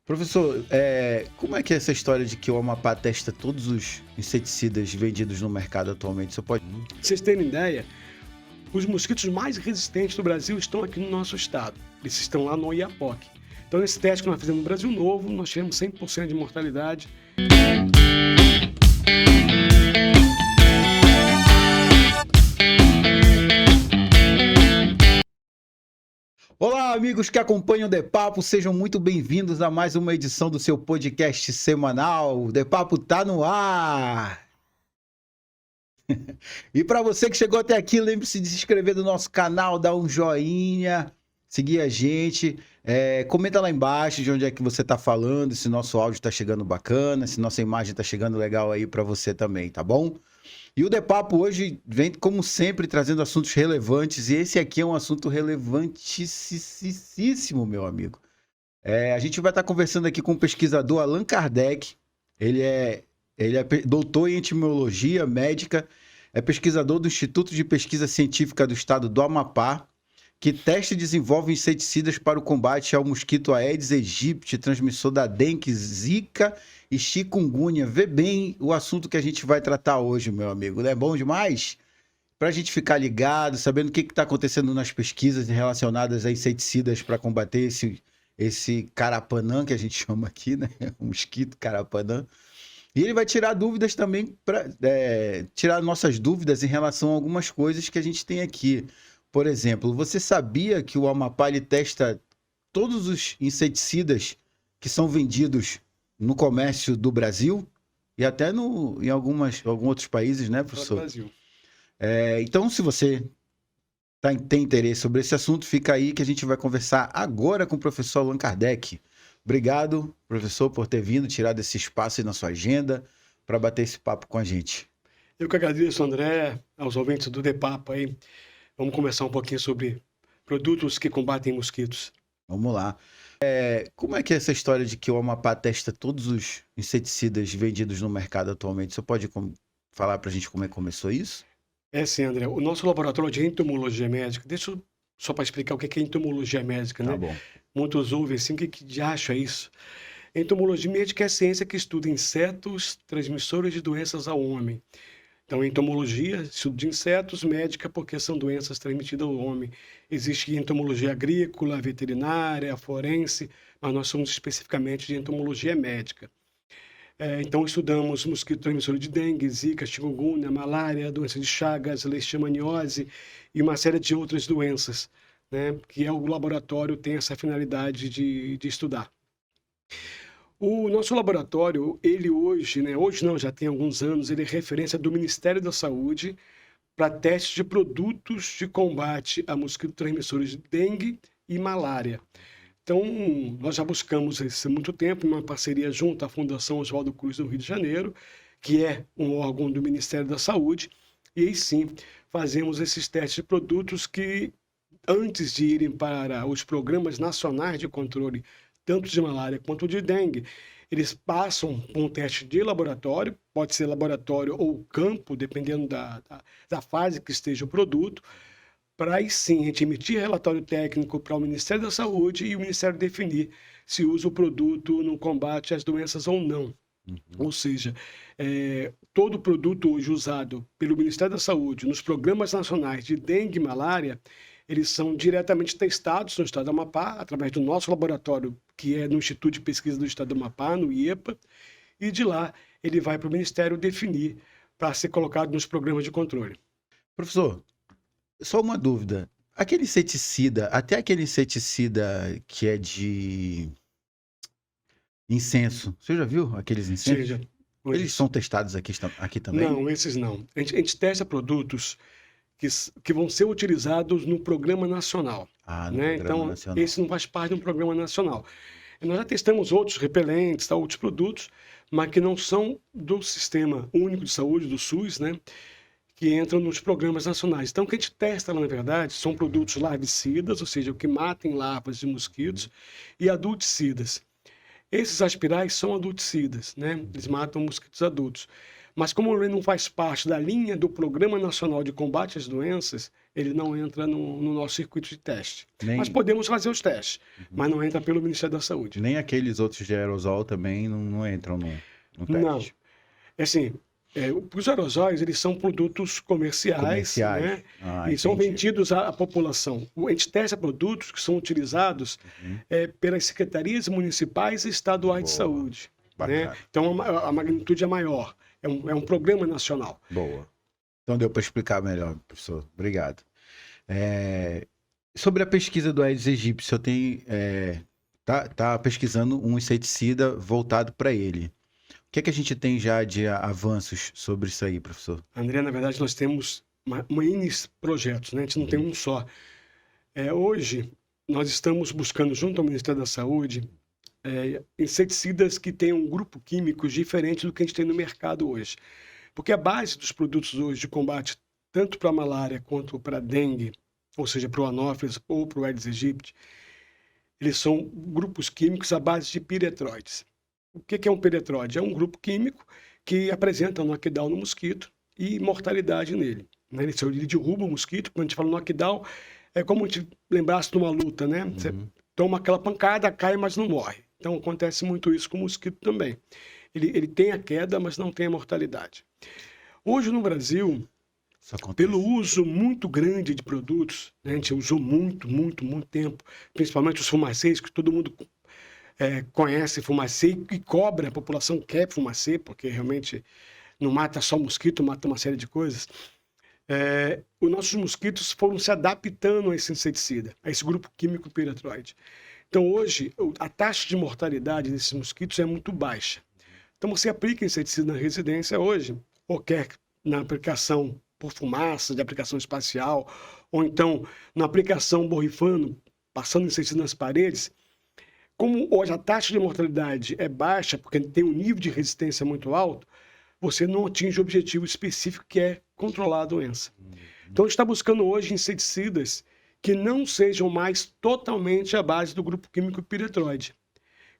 Professor, como é que é essa história de que o Amapá testa todos os inseticidas vendidos no mercado atualmente? Você pode... Pra vocês terem ideia, os mosquitos mais resistentes do Brasil estão aqui no nosso estado. Eles estão lá no Oiapoque. Então, nesse teste que nós fizemos no Brasil Novo, nós tivemos 100% de mortalidade. Olá, amigos que acompanham o The Papo, sejam muito bem-vindos a mais uma edição do seu podcast semanal. O The Papo tá no ar! E para você que chegou até aqui, lembre-se de se inscrever no nosso canal, dar um joinha, seguir a gente, comenta lá embaixo de onde é que você tá falando, se nosso áudio tá chegando bacana, se nossa imagem tá chegando legal aí para você também, tá bom? E o The Papo hoje vem, como sempre, trazendo assuntos relevantes, e esse aqui é um assunto relevantíssimo, meu amigo. A gente vai estar conversando aqui com o pesquisador Allan Kardec. Ele é doutor em etimologia médica, é pesquisador do Instituto de Pesquisa Científica do Estado do Amapá, que testa e desenvolve inseticidas para o combate ao mosquito Aedes aegypti, transmissor da dengue, zika e chikungunya. Vê bem o assunto que a gente vai tratar hoje, meu amigo. Não é bom demais? Para a gente ficar ligado, sabendo o que está acontecendo nas pesquisas relacionadas a inseticidas para combater esse carapanã, que a gente chama aqui, né? O mosquito carapanã. E ele vai tirar dúvidas também, tirar nossas dúvidas em relação a algumas coisas que a gente tem aqui. Por exemplo, você sabia que o Amapá ele testa todos os inseticidas que são vendidos no comércio do Brasil e até em alguns outros países, né, professor? Brasil. Então, se você tem interesse sobre esse assunto, fica aí que a gente vai conversar agora com o professor Allan Kardec. Obrigado, professor, por ter vindo, tirado esse espaço aí na sua agenda para bater esse papo com a gente. Eu que agradeço, André, aos ouvintes do The Papo aí. Vamos conversar um pouquinho sobre produtos que combatem mosquitos. Vamos lá. Como é que é essa história de que o Amapá testa todos os inseticidas vendidos no mercado atualmente? Você pode falar para a gente como é que começou isso? Sim, André. O nosso laboratório de entomologia médica, deixa eu só para explicar o que é entomologia médica, né? Tá bom. Muitos ouvem assim, o que de acho é isso? Entomologia médica é a ciência que estuda insetos transmissores de doenças ao homem. Então, entomologia, estudo de insetos, médica, porque são doenças transmitidas ao homem. Existe entomologia agrícola, veterinária, forense, mas nós somos especificamente de entomologia médica. Então, estudamos mosquito transmissor de dengue, zika, chikungunya, malária, doença de Chagas, leishmaniose e uma série de outras doenças, né, que o laboratório tem essa finalidade de estudar. O nosso laboratório, ele hoje não, já tem alguns anos, ele é referência do Ministério da Saúde para testes de produtos de combate a mosquitos transmissores de dengue e malária. Então, nós já buscamos isso há muito tempo, uma parceria junto à Fundação Oswaldo Cruz do Rio de Janeiro, que é um órgão do Ministério da Saúde, e aí sim, fazemos esses testes de produtos que, antes de irem para os programas nacionais de controle tanto de malária quanto de dengue, eles passam por um teste de laboratório, pode ser laboratório ou campo, dependendo da fase que esteja o produto, para aí sim a gente emitir relatório técnico para o Ministério da Saúde e o Ministério definir se usa o produto no combate às doenças ou não. Ou seja, todo produto hoje usado pelo Ministério da Saúde nos programas nacionais de dengue e malária, eles são diretamente testados no estado do Amapá, através do nosso laboratório, que é no Instituto de Pesquisa do Estado do Amapá, no IEPA, e de lá ele vai para o Ministério definir para ser colocado nos programas de controle. Professor, só uma dúvida. Até aquele inseticida que é de incenso, você já viu aqueles incensos? Seja, Eles são testados aqui também? Não, esses não. A gente testa produtos que vão ser utilizados no programa nacional. No né? programa Então, nacional. esse não faz parte de um programa nacional. Nós já testamos outros repelentes, outros produtos, mas que não são do Sistema Único de Saúde, do SUS, né? Que entram nos programas nacionais. Então, o que a gente testa lá, na verdade, são produtos larvicidas, ou seja, o que matem larvas de mosquitos, e adulticidas. Esses aspirais são adulticidas, né? Eles matam mosquitos adultos. Mas como ele não faz parte da linha do Programa Nacional de Combate às Doenças, ele não entra no nosso circuito de teste. Nem, Mas podemos fazer os testes, mas não entra pelo Ministério da Saúde. nem aqueles outros de aerosol também não entram no Não. teste. Assim, os aerosóis, eles são produtos comerciais, né? E são Entendi. vendidos à população. A gente testa produtos que são utilizados pelas secretarias municipais e estaduais de Boa. saúde, né? Bacana. Então, a magnitude é maior. É um programa nacional. Boa. Então deu para explicar melhor, professor. Obrigado. Sobre a pesquisa do Aedes aegypti, eu tenho tá pesquisando um inseticida voltado para ele. O que é que a gente tem já de avanços sobre isso aí, professor? André, na verdade, nós temos uma N projetos, né? A gente não tem um só. Hoje, nós estamos buscando, junto ao Ministério da Saúde, inseticidas que tenham um grupo químico diferente do que a gente tem no mercado hoje. Porque a base dos produtos hoje de combate, tanto para a malária quanto para a dengue, ou seja, para o anófeles ou para o Aedes aegypti, eles são grupos químicos à base de piretroides. O que é um piretroide? É um grupo químico que apresenta knockdown no mosquito e mortalidade nele, né? Ele derruba o mosquito. Quando a gente fala knockdown, é como se lembrasse de uma luta, né? Você toma aquela pancada, cai, mas não morre. Então acontece muito isso com o mosquito também. Ele tem a queda, mas não tem a mortalidade. Hoje no Brasil, pelo uso muito grande de produtos, né? A gente usou muito tempo, principalmente os fumacês, que todo mundo conhece fumacê e cobra, a população quer fumacê, porque realmente não mata só mosquito, mata uma série de coisas. Os nossos mosquitos foram se adaptando a esse inseticida, a esse grupo químico piretroide. Então hoje, a taxa de mortalidade desses mosquitos é muito baixa. Então você aplica inseticida na residência hoje, ou quer na aplicação por fumaça, de aplicação espacial, ou então na aplicação borrifando, passando inseticida nas paredes. Como hoje a taxa de mortalidade é baixa, porque tem um nível de resistência muito alto, você não atinge o objetivo específico que é controlar a doença. Então a gente está buscando hoje inseticidas que não sejam mais totalmente à base do grupo químico piretroide.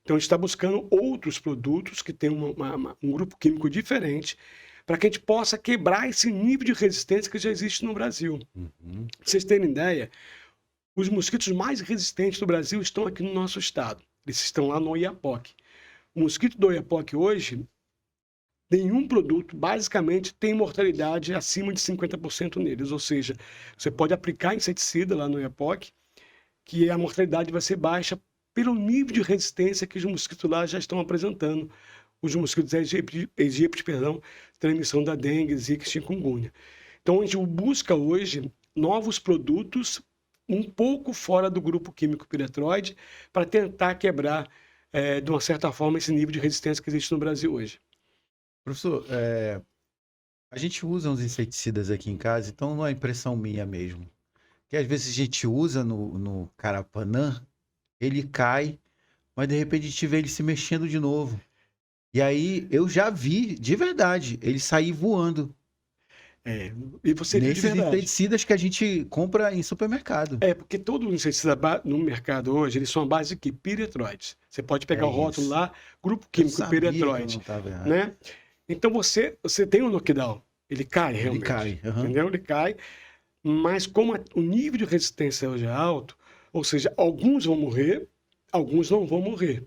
Então a gente está buscando outros produtos que tenham um grupo químico diferente, para que a gente possa quebrar esse nível de resistência que já existe no Brasil. Pra vocês terem ideia, os mosquitos mais resistentes do Brasil estão aqui no nosso estado. Eles estão lá no Oiapoque. O mosquito do Oiapoque hoje, nenhum produto basicamente tem mortalidade acima de 50% neles. Ou seja, você pode aplicar inseticida lá no Oiapoque, que a mortalidade vai ser baixa pelo nível de resistência que os mosquitos lá já estão apresentando. Os mosquitos Aegypti, transmissão da dengue, zika e chikungunya. Então a gente busca hoje novos produtos um pouco fora do grupo químico piretroide para tentar quebrar, de uma certa forma, esse nível de resistência que existe no Brasil hoje. Professor, a gente usa uns inseticidas aqui em casa, então não é impressão minha mesmo. Que às vezes a gente usa no Carapanã, ele cai, mas de repente a gente vê ele se mexendo de novo. E aí eu já vi, de verdade, ele sair voando. E você viu de Nesses verdade. inseticidas que a gente compra em supermercado. Porque todo inseticida no mercado hoje, eles são a base de quê? Piretroides. Você pode pegar o rótulo isso. lá, grupo Eu químico sabia que eu piretroide, não tava errado. né? Então você tem um knockdown, ele cai realmente. cai, aham. Entendeu? Ele cai, mas como o nível de resistência hoje é alto, ou seja, alguns vão morrer, alguns não vão morrer.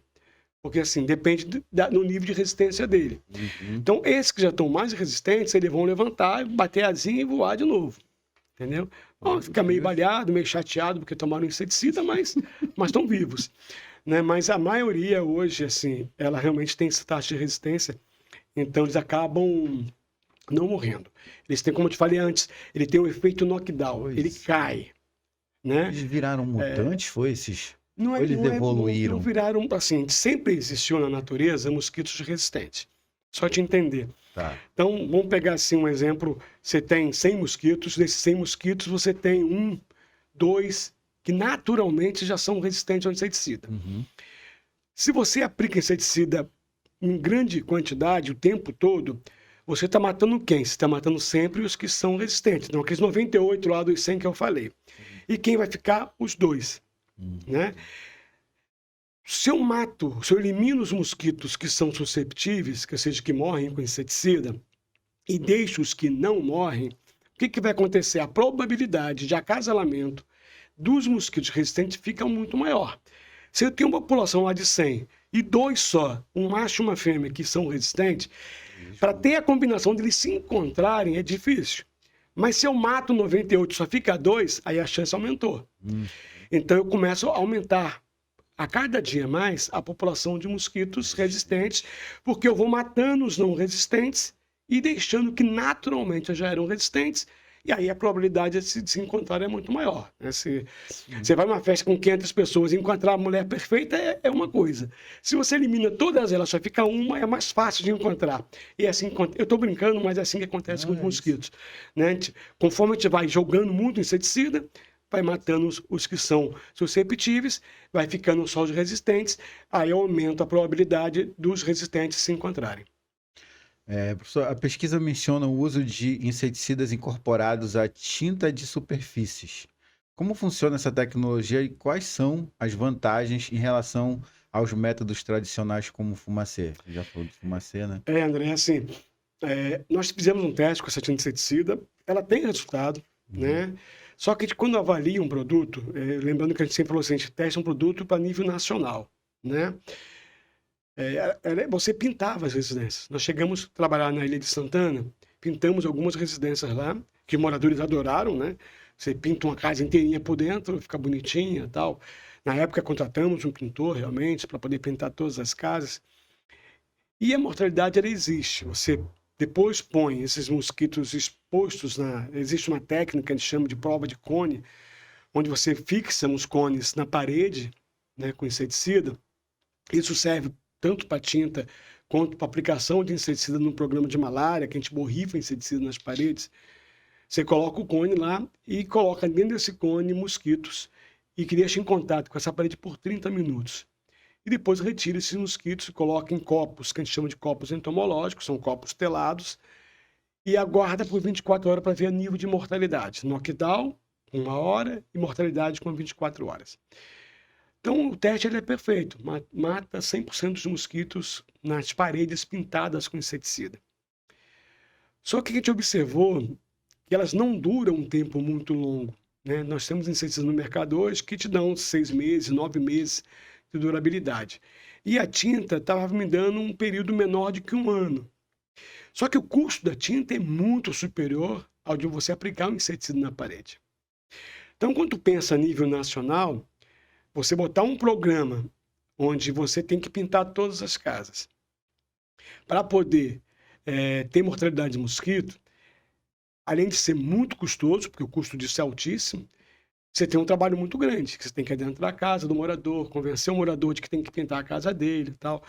Porque assim, depende do nível de resistência dele. Então, esses que já estão mais resistentes, eles vão levantar, bater asinha e voar de novo. Entendeu? Fica meio baleado, meio chateado, porque tomaram inseticida, mas estão vivos. Né? Mas a maioria hoje, assim, ela realmente tem essa taxa de resistência, então eles acabam não morrendo. Eles têm, como eu te falei antes, ele tem um efeito knockdown, ele cai. Né? Eles viraram mutantes, foi esses? Não Ou eles evoluíram? Não viraram, assim, sempre existiu na natureza mosquitos resistentes. Só te entender. Tá. Então, vamos pegar assim um exemplo. Você tem 100 mosquitos, desses 100 mosquitos você tem 1, 2 que naturalmente já são resistentes ao inseticida. Se você aplica inseticida em grande quantidade o tempo todo, você está matando quem? Você está matando sempre os que são resistentes. Então, aqueles 98 lá dos 100 que eu falei. E quem vai ficar? Os 2. Né? Se eu elimino os mosquitos que são susceptíveis, que seja que morrem com inseticida, e deixo os que não morrem, que vai acontecer? A probabilidade de acasalamento dos mosquitos resistentes fica muito maior. Se eu tenho uma população lá de 100 e 2 só, um macho e uma fêmea que são resistentes, para ter a combinação deles se encontrarem é difícil. Mas se eu mato 98 e só fica 2, aí a chance aumentou. Então eu começo a aumentar a cada dia mais a população de mosquitos resistentes, porque eu vou matando os não resistentes e deixando que naturalmente já eram resistentes, e aí a probabilidade de se encontrar é muito maior. Né? Se você vai numa festa com 500 pessoas e encontrar a mulher perfeita é uma coisa. Se você elimina todas elas, só fica uma, é mais fácil de encontrar. E assim, eu estou brincando, mas é assim que acontece com os mosquitos. Né? Conforme a gente vai jogando muito inseticida, vai matando os que são susceptíveis, vai ficando só os resistentes, aí aumenta a probabilidade dos resistentes se encontrarem. Professor, a pesquisa menciona o uso de inseticidas incorporados à tinta de superfícies. Como funciona essa tecnologia e quais são as vantagens em relação aos métodos tradicionais como o fumacê? Você já falou de fumacê, né? André, assim, nós fizemos um teste com essa tinta inseticida, ela tem resultado, né? Só que quando avalia um produto, lembrando que a gente sempre falou assim, a gente testa um produto para nível nacional, né? Você pintava as residências. Nós chegamos a trabalhar na Ilha de Santana, pintamos algumas residências lá, que os moradores adoraram, né? Você pinta uma casa inteirinha por dentro, fica bonitinha e tal. Na época contratamos um pintor realmente para poder pintar todas as casas. E a mortalidade ela existe. Você depois põe esses mosquitos expostos existe uma técnica que a gente chama de prova de cone, onde você fixa os cones na parede, né, com inseticida. Isso serve tanto para tinta quanto para aplicação de inseticida no programa de malária, que a gente borrifa inseticida nas paredes. Você coloca o cone lá e coloca dentro desse cone mosquitos e que deixa em contato com essa parede por 30 minutos. E depois retira esses mosquitos e coloca em copos, que a gente chama de copos entomológicos, são copos telados, e aguarda por 24 horas para ver o nível de mortalidade. Knockdown, 1 hora, e mortalidade com 24 horas. Então, o teste ele é perfeito, mata 100% dos mosquitos nas paredes pintadas com inseticida. Só que a gente observou que elas não duram um tempo muito longo. Né? Nós temos inseticidas no mercado hoje que te dão 6 meses, 9 meses de durabilidade. E a tinta estava me dando um período menor de que 1 ano. Só que o custo da tinta é muito superior ao de você aplicar um inseticida na parede. Então, quando tu pensa a nível nacional, você botar um programa onde você tem que pintar todas as casas para poder ter mortalidade de mosquito, além de ser muito custoso, porque o custo disso é altíssimo, você tem um trabalho muito grande, que você tem que ir dentro da casa do morador, convencer o morador de que tem que pintar a casa dele e tal.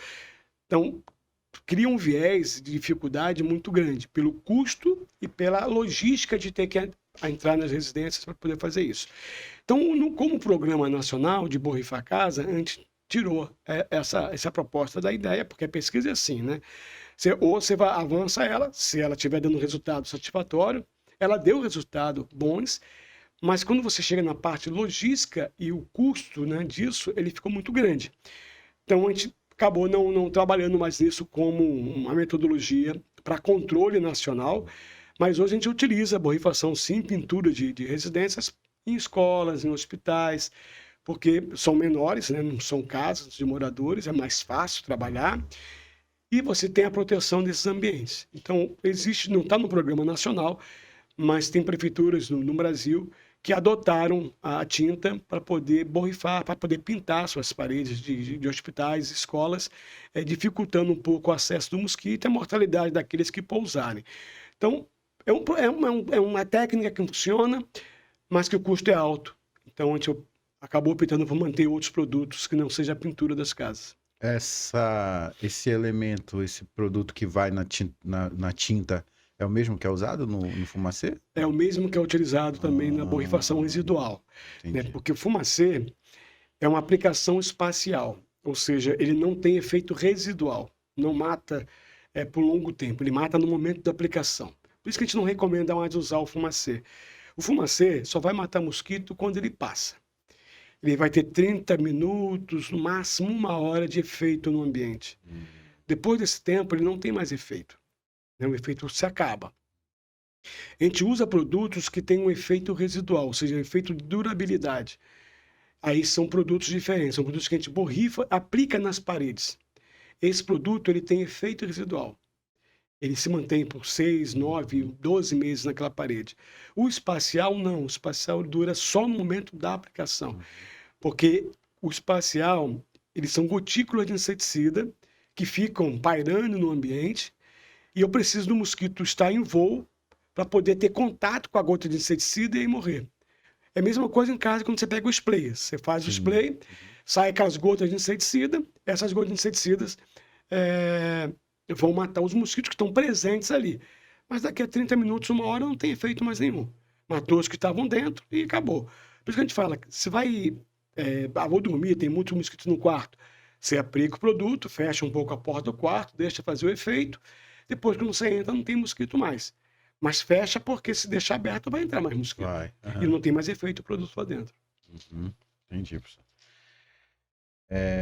Então, cria um viés de dificuldade muito grande, pelo custo e pela logística de ter que entrar nas residências para poder fazer isso. Então, como programa nacional de borrifar a casa, a gente tirou essa proposta da ideia, porque a pesquisa é assim, né? Ou você avança ela, se ela estiver dando resultado satisfatório, ela deu resultado bons, mas quando você chega na parte logística e o custo, né, disso, ele ficou muito grande. Então, a gente acabou não trabalhando mais nisso como uma metodologia para controle nacional, mas hoje a gente utiliza a borrifação, sim, pintura de residências em escolas, em hospitais, porque são menores, né, não são casas de moradores, é mais fácil trabalhar, e você tem a proteção desses ambientes. Então, não está no programa nacional, mas tem prefeituras no Brasil que adotaram a tinta para poder borrifar, para poder pintar suas paredes de hospitais, escolas, dificultando um pouco o acesso do mosquito e a mortalidade daqueles que pousarem. Então, é uma técnica que funciona, mas que o custo é alto. Então, a gente acabou optando por manter outros produtos que não seja a pintura das casas. Esse elemento, esse produto que vai na tinta, é o mesmo que é usado no fumacê? É o mesmo que é utilizado também na borrifação residual. Né? Porque o fumacê é uma aplicação espacial, ou seja, ele não tem efeito residual, não mata por longo tempo, ele mata no momento da aplicação. Por isso que a gente não recomenda mais usar o fumacê. O fumacê só vai matar mosquito quando ele passa. Ele vai ter 30 minutos, no máximo 1 hora de efeito no ambiente. Depois desse tempo, ele não tem mais efeito. O efeito se acaba. A gente usa produtos que têm um efeito residual, ou seja, um efeito de durabilidade. Aí são produtos diferentes, são produtos que a gente borrifa, aplica nas paredes. Esse produto ele tem efeito residual. Ele se mantém por 6, 9, 12 meses naquela parede. O espacial não, o espacial dura só no momento da aplicação. Porque o espacial, eles são gotículas de inseticida que ficam pairando no ambiente e eu preciso do mosquito estar em voo para poder ter contato com a gota de inseticida e morrer. É a mesma coisa em casa quando você pega o spray. Você faz o spray, sai aquelas gotas de inseticida, essas gotas de inseticidas vão matar os mosquitos que estão presentes ali. Mas daqui a 30 minutos, 1 hora, não tem efeito mais nenhum. Matou os que estavam dentro e acabou. Por isso que a gente fala, se vai... vou dormir, tem muitos mosquitos no quarto. Você aplica o produto, fecha um pouco a porta do quarto, deixa fazer o efeito. Depois, quando você entra, não tem mosquito mais. Mas fecha porque se deixar aberto vai entrar mais mosquito. E não tem mais efeito o produto lá dentro. Entendi, professor.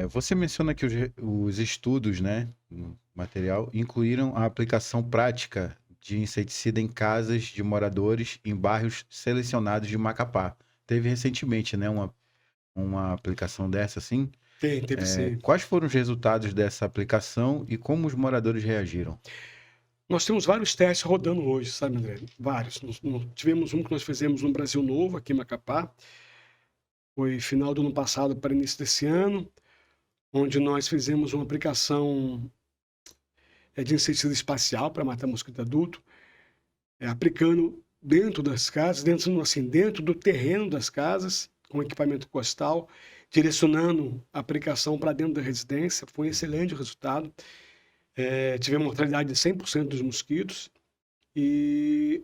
Você menciona que os estudos, né, no material, incluíram a aplicação prática de inseticida em casas de moradores em bairros selecionados de Macapá. Teve recentemente, né, uma aplicação dessa, assim? Teve sim. Quais foram os resultados dessa aplicação e como os moradores reagiram? Nós temos vários testes rodando hoje, sabe, André? Vários. Tivemos um que nós fizemos no Brasil Novo, aqui em Macapá. Foi final do ano passado para início desse ano, onde nós fizemos uma aplicação de inseticida espacial para matar mosquito adulto, aplicando dentro das casas, dentro do terreno das casas, com equipamento costal, direcionando a aplicação para dentro da residência. Foi um excelente resultado. Tivemos mortalidade de 100% dos mosquitos e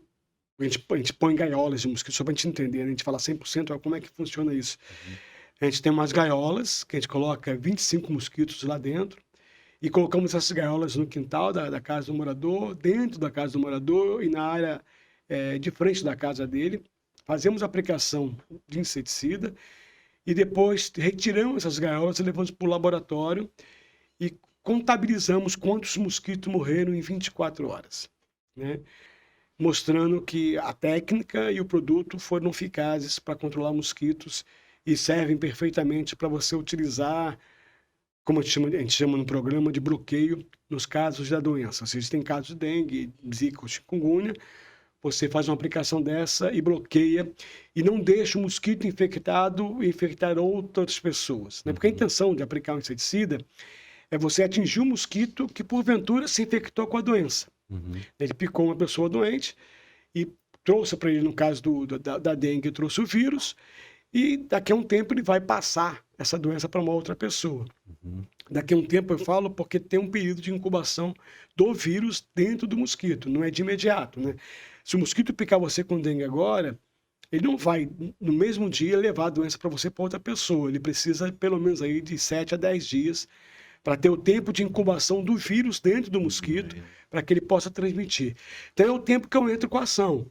a gente põe gaiolas de mosquitos, só para a gente entender, né? A gente fala 100%, como é que funciona isso. A gente tem umas gaiolas, que a gente coloca 25 mosquitos lá dentro, e colocamos essas gaiolas no quintal da casa do morador, dentro da casa do morador e na área de frente da casa dele. Fazemos a aplicação de inseticida e depois retiramos essas gaiolas e levamos para o laboratório e contabilizamos quantos mosquitos morreram em 24 horas, né? Mostrando que a técnica e o produto foram eficazes para controlar mosquitos e servem perfeitamente para você utilizar, como a gente chama no programa, de bloqueio nos casos da doença. Ou seja, tem casos de dengue, zika ou chikungunya, você faz uma aplicação dessa e bloqueia e não deixa o mosquito infectado infectar outras pessoas, né? Porque a intenção de aplicar um inseticida é você atingir o mosquito que porventura se infectou com a doença. Ele picou uma pessoa doente e trouxe para ele, no caso da dengue, trouxe o vírus e daqui a um tempo ele vai passar essa doença para uma outra pessoa. Daqui a um tempo eu falo porque tem um período de incubação do vírus dentro do mosquito, não é de imediato, né? Se o mosquito picar você com dengue agora, ele não vai no mesmo dia levar a doença para você para outra pessoa. Ele precisa pelo menos aí de 7 a 10 dias para ter o tempo de incubação do vírus dentro do mosquito, para que ele possa transmitir. Então é o tempo que eu entro com a ação.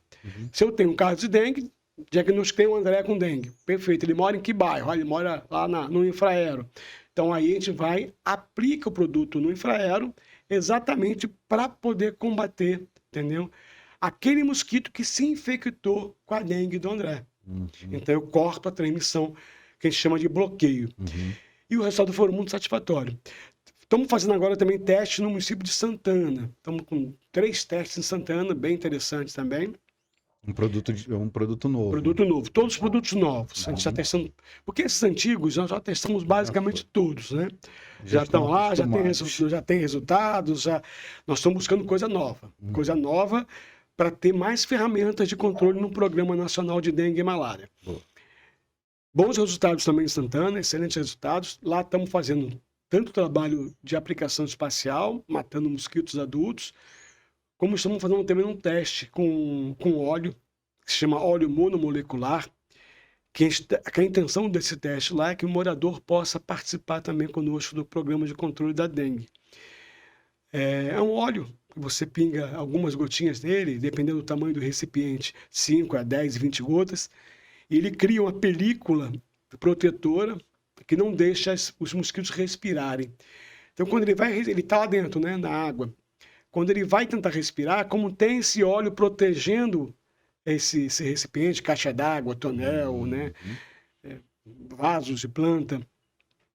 Se eu tenho um caso de dengue, diagnostiquei o André com dengue. Perfeito. Ele mora em que bairro? Ele mora lá no infraero. Então aí a gente vai, aplica o produto no infraero, exatamente para poder combater, entendeu? Aquele mosquito que se infectou com a dengue do André. Então eu corto a transmissão, que a gente chama de bloqueio. E o resultado foi muito satisfatório. Estamos fazendo agora também testes no município de Santana. Estamos com 3 testes em Santana, bem interessantes também. Um produto novo. Produto novo, todos os produtos novos. A gente está testando, porque esses antigos nós já testamos basicamente todos, né? Já estão lá, já tem resultados, nós estamos buscando coisa nova para ter mais ferramentas de controle no Programa Nacional de Dengue e Malária. Bons resultados também em Santana, excelentes resultados. Lá estamos fazendo tanto trabalho de aplicação espacial, matando mosquitos adultos, como estamos fazendo também um teste com óleo, que se chama óleo monomolecular, que a intenção desse teste lá é que o morador possa participar também conosco do programa de controle da dengue. É um óleo que você pinga algumas gotinhas nele, dependendo do tamanho do recipiente, 5 a 10, 20 gotas, e ele cria uma película protetora que não deixa os mosquitos respirarem. Então, quando ele está lá dentro, né, na água, quando ele vai tentar respirar, como tem esse óleo protegendo esse recipiente, caixa d'água, tonel, né? Vasos de planta,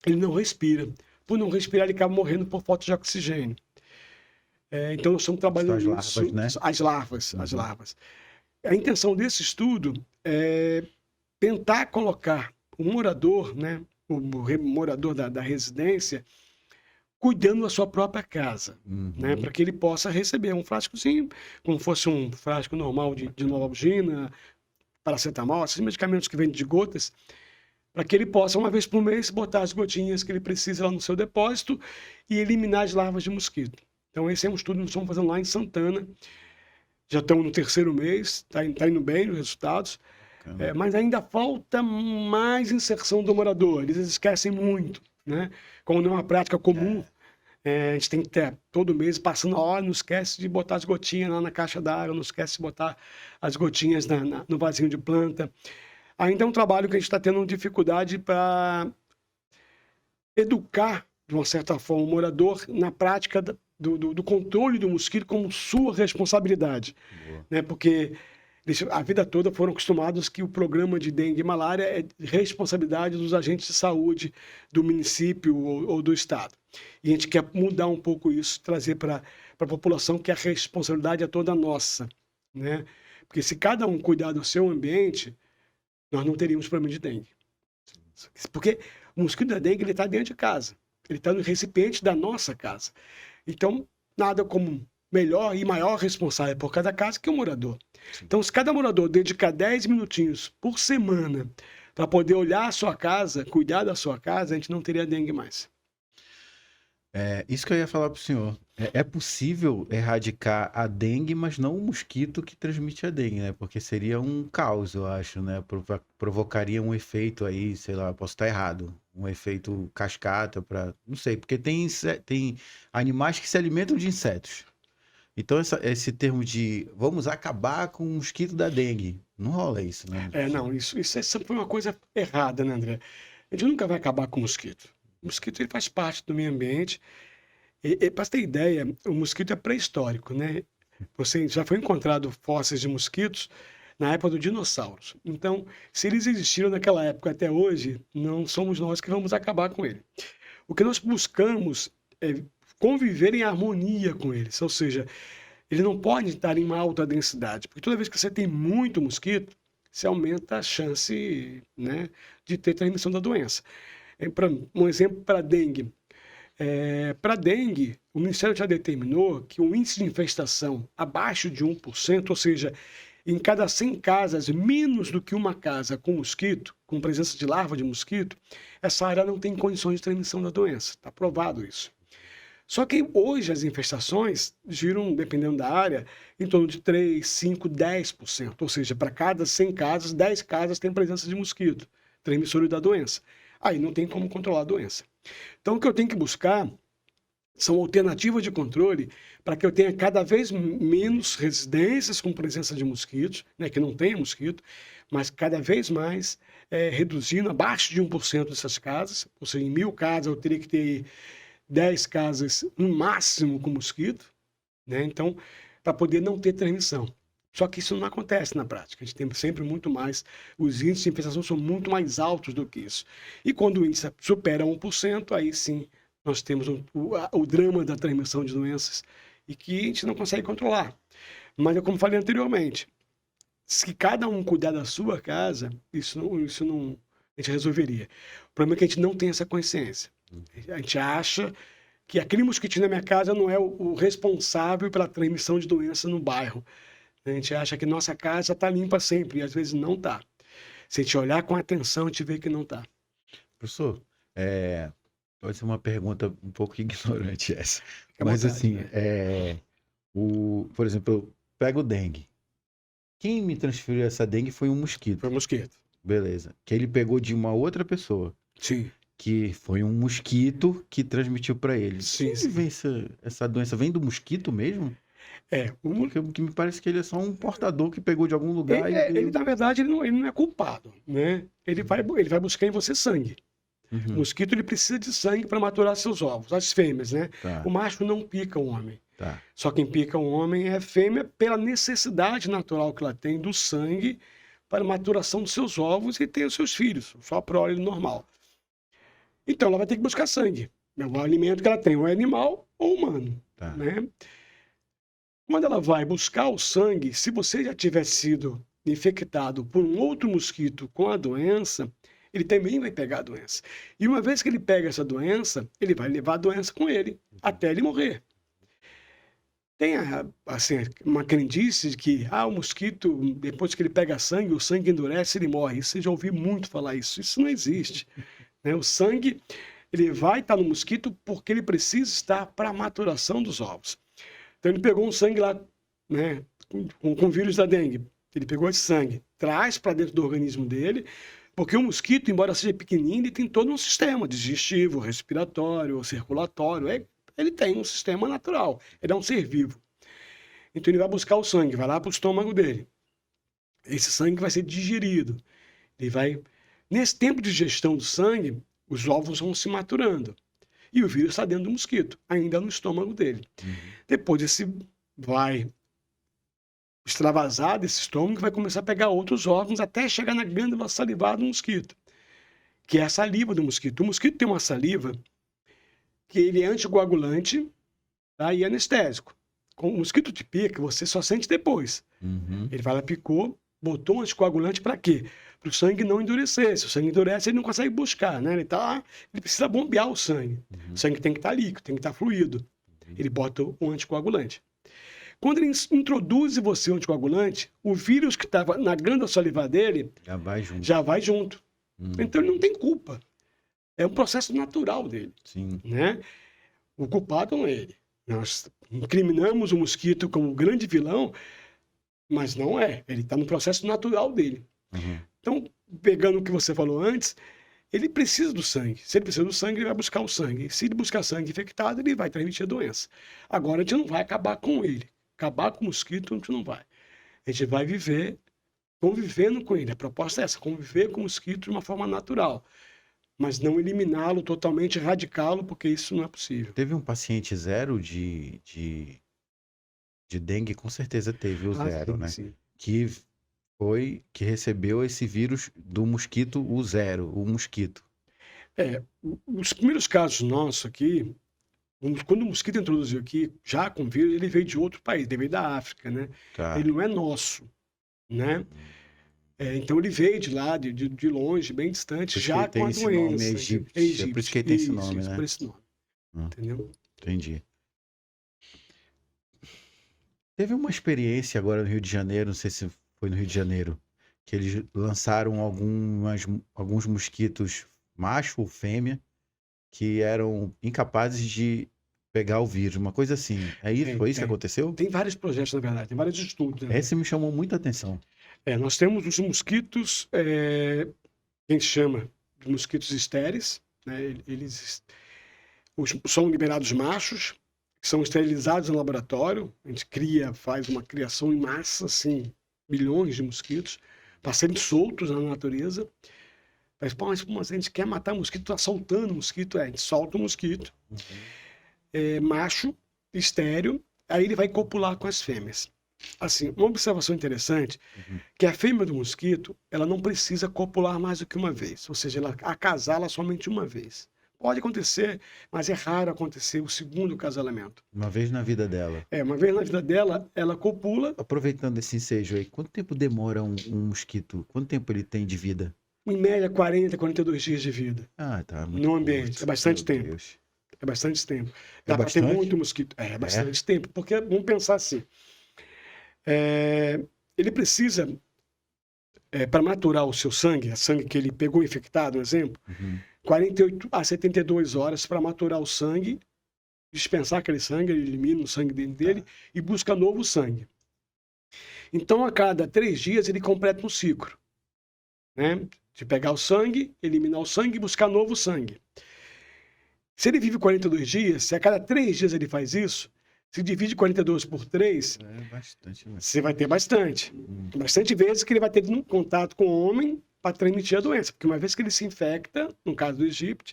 ele não respira. Por não respirar, ele acaba morrendo por falta de oxigênio. Então, nós estamos trabalhando As larvas, né? As larvas. A intenção desse estudo é tentar colocar o morador, né, o morador da residência, cuidando da sua própria casa, né, para que ele possa receber um frascozinho, como fosse um frasco normal de Novalgina, paracetamol, esses medicamentos que vendem de gotas, para que ele possa, uma vez por mês, botar as gotinhas que ele precisa lá no seu depósito e eliminar as larvas de mosquito. Então, esse é um estudo que nós estamos fazendo lá em Santana. Já estamos no 3º mês, está indo bem os resultados, mas ainda falta mais inserção do morador. Eles esquecem muito, né? Como não é uma prática comum, a gente tem que ter todo mês passando a hora, não esquece de botar as gotinhas lá na caixa d'água, não esquece de botar as gotinhas no vasinho de planta. Ainda é um trabalho que a gente está tendo dificuldade para educar, de uma certa forma, o morador na prática do controle do mosquito como sua responsabilidade. Né? Porque eles, a vida toda foram acostumados que o programa de dengue e malária é responsabilidade dos agentes de saúde do município ou do estado. E a gente quer mudar um pouco isso, trazer para a população que a responsabilidade é toda nossa. Né? Porque se cada um cuidar do seu ambiente, nós não teríamos problema de dengue. Porque o mosquito da dengue está dentro de casa. Ele está no recipiente da nossa casa. Então, nada como melhor e maior responsável por cada casa que o morador. Sim. Então, se cada morador dedicar 10 minutinhos por semana para poder olhar a sua casa, cuidar da sua casa, a gente não teria dengue mais. Isso que eu ia falar para o senhor. É possível erradicar a dengue, mas não o mosquito que transmite a dengue, né? Porque seria um caos, eu acho, né? Provocaria um efeito aí, sei lá, posso estar errado, um efeito cascata para, não sei, porque tem animais que se alimentam de insetos. Então esse termo de vamos acabar com o mosquito da dengue, não rola isso, né? Não, isso foi uma coisa errada, né, André? A gente nunca vai acabar com o mosquito. O mosquito ele faz parte do meio ambiente. Para você ter ideia, o mosquito é pré-histórico, né? Já foi encontrado fósseis de mosquitos na época dos dinossauros. Então, se eles existiram naquela época até hoje, não somos nós que vamos acabar com ele. O que nós buscamos é conviver em harmonia com eles, ou seja, ele não pode estar em uma alta densidade, porque toda vez que você tem muito mosquito, você aumenta a chance, né, de ter transmissão da doença. Um exemplo para dengue. Para dengue, o Ministério já determinou que o índice de infestação abaixo de 1%, ou seja, em cada 100 casas, menos do que uma casa com mosquito, com presença de larva de mosquito, essa área não tem condições de transmissão da doença. Está provado isso. Só que hoje as infestações giram, dependendo da área, em torno de 3%, 5%, 10%. Ou seja, para cada 100 casas, 10 casas têm presença de mosquito, transmissor da doença. Aí não tem como controlar a doença. Então, o que eu tenho que buscar são alternativas de controle para que eu tenha cada vez menos residências com presença de mosquitos, né, que não tenha mosquito, mas cada vez mais reduzindo abaixo de 1% dessas casas. Ou seja, em 1.000 casas eu teria que ter 10 casas no máximo com mosquito, né? Então, para poder não ter transmissão. Só que isso não acontece na prática. A gente tem sempre muito mais, os índices de infestação são muito mais altos do que isso. E quando o índice supera 1%, aí sim nós temos o drama da transmissão de doenças e que a gente não consegue controlar. Mas, como falei anteriormente, se cada um cuidar da sua casa, isso não a gente resolveria. O problema é que a gente não tem essa consciência. A gente acha que aquele mosquitinho na minha casa não é o responsável pela transmissão de doença no bairro. A gente acha que nossa casa está limpa sempre, e às vezes não está. Se a gente olhar com atenção, a gente vê que não está. Professor, pode ser uma pergunta um pouco ignorante essa. Mas assim, né? Por exemplo, eu pego dengue. Quem me transferiu essa dengue foi um mosquito. Foi um mosquito. Beleza. Que ele pegou de uma outra pessoa. Sim. Que foi um mosquito que transmitiu para ele. Sim, sim. Vem essa doença? Vem do mosquito mesmo? Porque o que me parece que ele é só um portador que pegou de algum lugar. Ele na verdade, ele não é culpado, né? Ele vai buscar em você sangue. Uhum. O mosquito ele precisa de sangue para maturar seus ovos, as fêmeas, né? Tá. O macho não pica o homem. Tá. Só quem pica o homem é a fêmea pela necessidade natural que ela tem do sangue para a maturação dos seus ovos e ter os seus filhos, só a prole normal. Então, ela vai ter que buscar sangue. O alimento que ela tem, ou é animal ou humano. Tá. Né? Quando ela vai buscar o sangue, se você já tiver sido infectado por um outro mosquito com a doença, ele também vai pegar a doença. E uma vez que ele pega essa doença, ele vai levar a doença com ele, até ele morrer. Tem assim, uma crendice de que o mosquito, depois que ele pega sangue, o sangue endurece e ele morre. Isso eu já ouvi muito falar isso. Isso não existe. Né? O sangue, ele vai estar no mosquito porque ele precisa estar para a maturação dos ovos. Então ele pegou um sangue lá, né, com vírus da dengue. Ele pegou esse sangue, traz para dentro do organismo dele, porque o mosquito, embora seja pequenininho, ele tem todo um sistema digestivo, respiratório, circulatório. Ele tem um sistema natural. Ele é um ser vivo. Então ele vai buscar o sangue, vai lá para o estômago dele. Esse sangue vai ser digerido. Ele vai... Nesse tempo de digestão do sangue, os ovos vão se maturando. E o vírus está dentro do mosquito, ainda no estômago dele. Depois esse vai extravasar desse estômago, vai começar a pegar outros órgãos até chegar na glândula salivar do mosquito, que é a saliva do mosquito. O mosquito tem uma saliva que ele é anticoagulante, tá? E anestésico. Com o mosquito te pica, você só sente depois. Ele vai lá, picou, botou um anticoagulante para quê? Para o sangue não endurecer. Se o sangue endurece, ele não consegue buscar, né? Ele precisa bombear o sangue. O sangue tem que estar líquido, tem que estar fluido. Ele bota um anticoagulante. Quando ele introduz você o anticoagulante, o vírus que estava na glândula salivar dele já vai junto. Então ele não tem culpa. É um processo natural dele. Sim. Né? O culpado não é ele. Nós incriminamos o mosquito como grande vilão, mas não é. Ele está no processo natural dele. Então, pegando o que você falou antes, ele precisa do sangue. Se ele precisa do sangue, ele vai buscar o sangue. Se ele buscar sangue infectado, ele vai transmitir a doença. Agora, a gente não vai acabar com ele. Acabar com o mosquito, a gente não vai. A gente vai viver convivendo com ele. A proposta é essa, conviver com o mosquito de uma forma natural. Mas não eliminá-lo totalmente, erradicá-lo, porque isso não é possível. Teve um paciente zero de dengue, com certeza teve o zero, sim, né? Sim. Que recebeu esse vírus do mosquito, o zero, o mosquito. Os primeiros casos nossos aqui, quando o mosquito introduziu aqui, já com vírus, ele veio de outro país, ele veio da África, né? Tá. Ele não é nosso, né? Então ele veio de lá, de longe, bem distante, já com a doença. É egípcio. É por isso que ele tem esse nome, né? Por esse nome. Entendeu? Entendi. Teve uma experiência agora no Rio de Janeiro, não sei se foi no Rio de Janeiro, que eles lançaram alguns mosquitos, macho ou fêmea, que eram incapazes de pegar o vírus, uma coisa assim. Foi isso que aconteceu? Tem vários projetos, na verdade, tem vários estudos. Né? Esse me chamou muita atenção. Nós temos os mosquitos, que a gente chama de mosquitos estéreis, né? Eles são liberados machos, que são esterilizados no laboratório. A gente faz uma criação em massa, assim, milhões de mosquitos, para serem soltos na natureza. Mas a gente quer matar mosquito, está soltando mosquito. A gente solta o mosquito, macho, estéril, aí ele vai copular com as fêmeas. Assim, uma observação interessante, que a fêmea do mosquito, ela não precisa copular mais do que uma vez, ou seja, ela acasala somente uma vez. Pode acontecer, mas é raro acontecer o segundo casalamento. Uma vez na vida dela. Uma vez na vida dela, ela copula. Aproveitando esse ensejo aí, quanto tempo demora um mosquito? Quanto tempo ele tem de vida? Em média, 40, 42 dias de vida. Tá muito no ambiente. curto. É bastante Meu tempo. Deus. É bastante tempo. É Dá para ter bastante? muito mosquito. É bastante tempo. Porque, vamos pensar assim, ele precisa, para maturar o seu sangue, a sangue que ele pegou infectado, um exemplo, 48 a 72 horas para maturar o sangue, dispensar aquele sangue, ele elimina o sangue dele e busca novo sangue. Então, a cada 3 dias, ele completa um ciclo, né? De pegar o sangue, eliminar o sangue e buscar novo sangue. Se ele vive 42 dias, se a cada 3 dias ele faz isso, se divide 42 por 3, bastante, né? você vai ter bastante. Bastante vezes que ele vai ter contato com o homem para transmitir a doença. Porque uma vez que ele se infecta, no caso do Egito,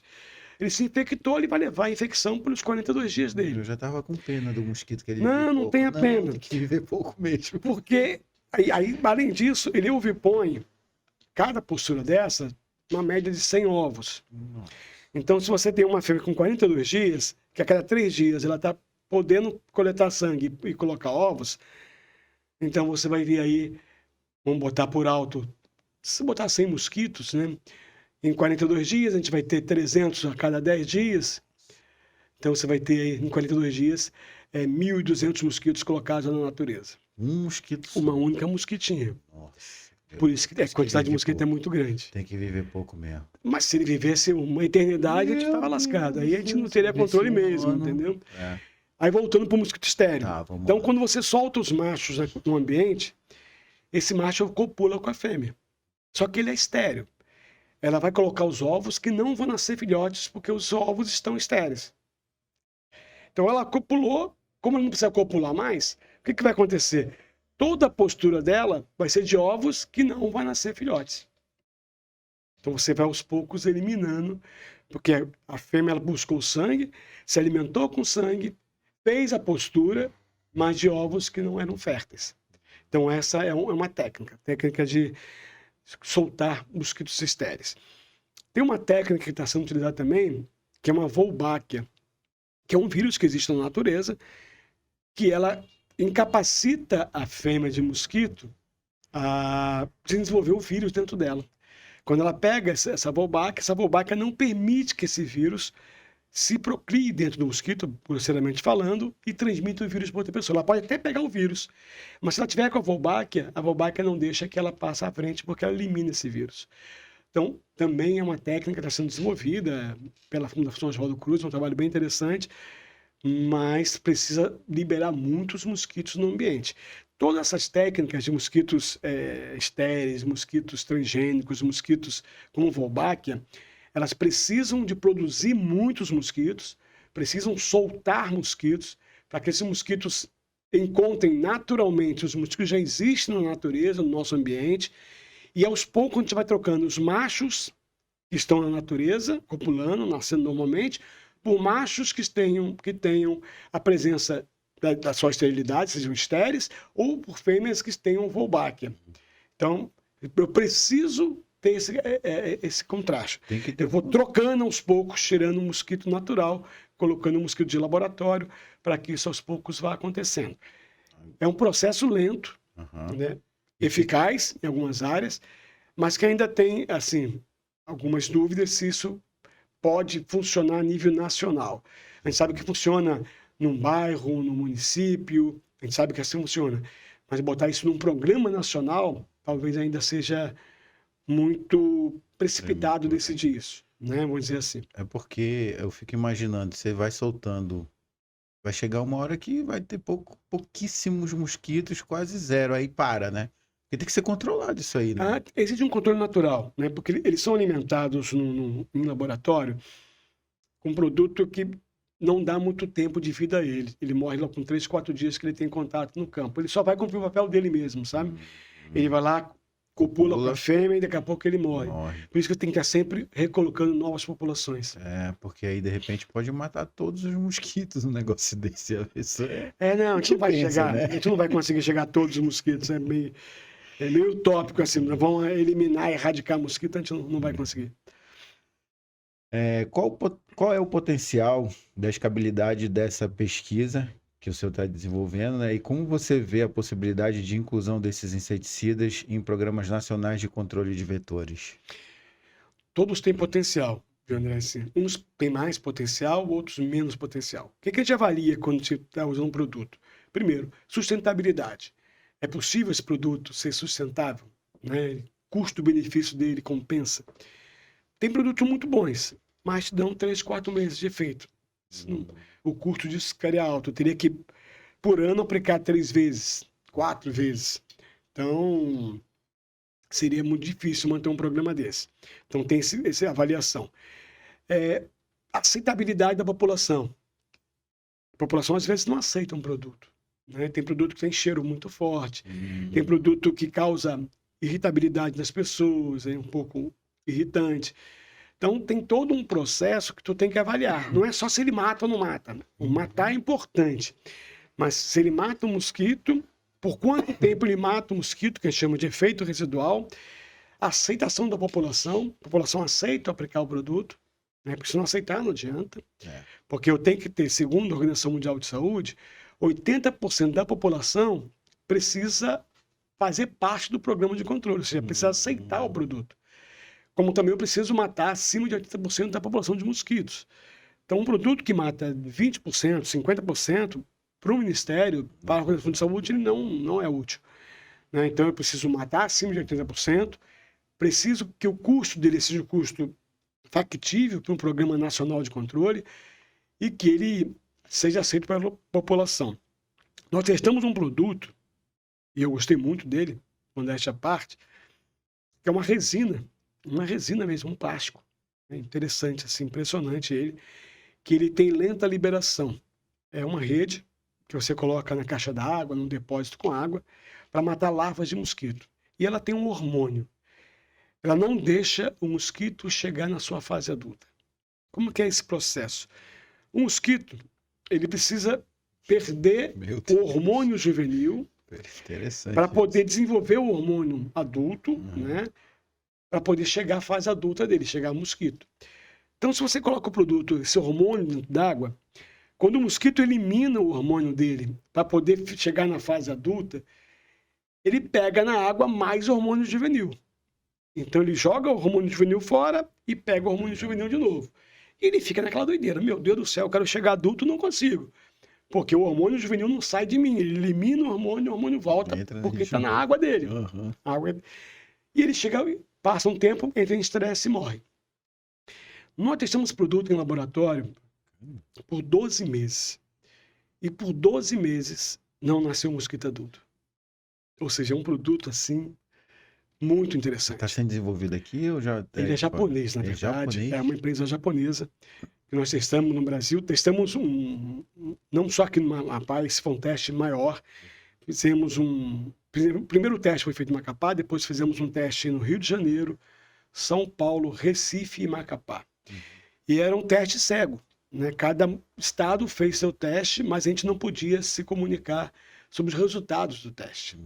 Ele se infectou, ele vai levar a infecção pelos 42 dias dele. Eu já tava com pena do mosquito que ele Não, vive não pouco. tenha pena. Tem que viver pouco mesmo. Porque, aí, além disso, ele ovipõe, cada postura dessa, uma média de 100 ovos. Nossa. Então, se você tem uma fêmea com 42 dias, que a cada 3 dias ela está podendo coletar sangue e colocar ovos, então você vai ver aí, vamos botar por alto, se botar 100 mosquitos, né? Em 42 dias, a gente vai ter 300 a cada 10 dias. Então, você vai ter aí, em 42 dias, 1.200 mosquitos colocados na natureza. Um mosquito só. Uma única mosquitinha. Nossa. Por isso que a quantidade de vive mosquito é pouco. muito grande. Tem que viver pouco mesmo. Mas se ele vivesse uma eternidade, a gente estava lascado. Aí a gente não teria controle mesmo, entendeu? É. Aí voltando para o mosquito estéril. Tá, vamos Então, lá. quando você solta os machos no ambiente, esse macho copula com a fêmea. Só que ele é estéril. Ela vai colocar os ovos que não vão nascer filhotes, porque os ovos estão estéreis. Então, ela copulou. Como ela não precisa copular mais, o que vai acontecer? Toda a postura dela vai ser de ovos que não vão nascer filhotes. Então, você vai aos poucos eliminando, porque a fêmea ela buscou sangue, se alimentou com sangue, fez a postura, mas de ovos que não eram férteis. Então, essa é uma técnica de soltar mosquitos estéreis. Tem uma técnica que está sendo utilizada também, que é uma Wolbachia, que é um vírus que existe na natureza, que ela incapacita a fêmea de mosquito a desenvolver o vírus dentro dela. Quando ela pega essa Wolbachia não permite que esse vírus se procrie dentro do mosquito, grosseiramente falando, e transmita o vírus para outra pessoa. Ela pode até pegar o vírus, mas se ela tiver com a Wolbachia não deixa que ela passe à frente, porque ela elimina esse vírus. Então, também é uma técnica que está sendo desenvolvida pela Fundação Oswaldo Cruz, um trabalho bem interessante, mas precisa liberar muitos mosquitos no ambiente. Todas essas técnicas de mosquitos estéreis, mosquitos transgênicos, mosquitos com Wolbachia, elas precisam de produzir muitos mosquitos, precisam soltar mosquitos, para que esses mosquitos encontrem naturalmente os mosquitos que já existem na natureza, no nosso ambiente, e aos poucos a gente vai trocando os machos que estão na natureza, copulando, nascendo normalmente, por machos que tenham a presença da sua esterilidade, sejam estéreis, ou por fêmeas que tenham Wolbachia. Então, eu preciso ter esse contraste. Eu vou trocando aos poucos, tirando um mosquito natural, colocando um mosquito de laboratório, para que isso aos poucos vá acontecendo. É um processo lento, né? Eficaz em algumas áreas, mas que ainda tem, assim, algumas dúvidas se isso pode funcionar a nível nacional. A gente sabe que funciona num bairro, num município, a gente sabe que assim funciona. Mas botar isso num programa nacional, talvez ainda seja muito precipitado decidir isso, né? Vamos dizer assim. É porque eu fico imaginando, você vai soltando, vai chegar uma hora que vai ter pouquíssimos mosquitos, quase zero, aí para, né? Porque tem que ser controlado isso aí, né? Existe um controle natural, né? Porque eles são alimentados em laboratório com um produto que não dá muito tempo de vida a ele. Ele morre lá com 3, 4 dias que ele tem contato no campo. Ele só vai cumprir o papel dele mesmo, sabe? Ele vai lá, copula com a fêmea e daqui a pouco ele morre. Por isso que tem que estar sempre recolocando novas populações. Porque aí de repente pode matar todos os mosquitos um negócio desse. Isso não, a gente não vai chegar, né? A gente não vai conseguir chegar a todos os mosquitos. É meio utópico assim. Nós vamos eliminar, erradicar mosquito, a gente não vai conseguir. Qual é o potencial da escalabilidade dessa pesquisa que o senhor está desenvolvendo, né? E como você vê a possibilidade de inclusão desses inseticidas em programas nacionais de controle de vetores? Todos têm potencial, viu, André? Assim, uns têm mais potencial, outros menos potencial. O que a gente avalia quando você está usando um produto? Primeiro, sustentabilidade. É possível esse produto ser sustentável? Né? Custo-benefício dele compensa? Tem produtos muito bons, mas dão 3, 4 meses de efeito. O custo disso ficaria alto. Eu teria que, por ano, aplicar 3 vezes, 4 vezes. Então, seria muito difícil manter um programa desse. Então, tem essa avaliação. Aceitabilidade da população. A população, às vezes, não aceita um produto. Né? Tem produto que tem cheiro muito forte. Tem produto que causa irritabilidade nas pessoas, é um pouco irritante. Então, tem todo um processo que tu tem que avaliar. Não é só se ele mata ou não mata, né? O matar é importante. Mas se ele mata um mosquito, por quanto tempo ele mata o mosquito, que a gente chama de efeito residual, a aceitação da população, a população aceita aplicar o produto, né? Porque se não aceitar, não adianta. Porque eu tenho que ter, segundo a Organização Mundial de Saúde, 80% da população precisa fazer parte do programa de controle, ou seja, precisa aceitar o produto. Como também eu preciso matar acima de 80% da população de mosquitos. Então, um produto que mata 20%, 50%, para o Ministério, para a Organização de Saúde, ele não é útil, né? Então, eu preciso matar acima de 80%, preciso que o custo dele seja um custo factível para um programa nacional de controle e que ele seja aceito pela população. Nós testamos um produto, e eu gostei muito dele, modéstia à parte, que é uma resina mesmo, um plástico. É interessante, assim, impressionante ele, que ele tem lenta liberação. É uma rede que você coloca na caixa d'água, num depósito com água, para matar larvas de mosquito. E ela tem um hormônio. Ela não deixa o mosquito chegar na sua fase adulta. Como que é esse processo? O mosquito, ele precisa perder o hormônio juvenil para poder desenvolver o hormônio adulto, né? Para poder chegar à fase adulta dele, chegar ao mosquito. Então, se você coloca o produto, esse hormônio dentro d'água, quando o mosquito elimina o hormônio dele para poder chegar na fase adulta, ele pega na água mais hormônio juvenil. Então, ele joga o hormônio juvenil fora e pega o hormônio juvenil de novo. E ele fica naquela doideira. Meu Deus do céu, eu quero chegar adulto, não consigo. Porque o hormônio juvenil não sai de mim. Ele elimina o hormônio volta, porque está na água dele. Água... E ele chega, passa um tempo, entra em estresse e morre. Nós testamos produto em laboratório por 12 meses. E por 12 meses não nasceu um mosquito adulto. Ou seja, é um produto assim muito interessante. Está sendo desenvolvido aqui ou já... Ele é japonês, na verdade. É uma empresa japonesa que nós testamos no Brasil. Testamos não só aqui no Macapá, esse foi um teste maior. Fizemos o primeiro teste foi feito em Macapá, depois fizemos um teste no Rio de Janeiro, São Paulo, Recife e Macapá. E era um teste cego, né? Cada estado fez seu teste, mas a gente não podia se comunicar sobre os resultados do teste.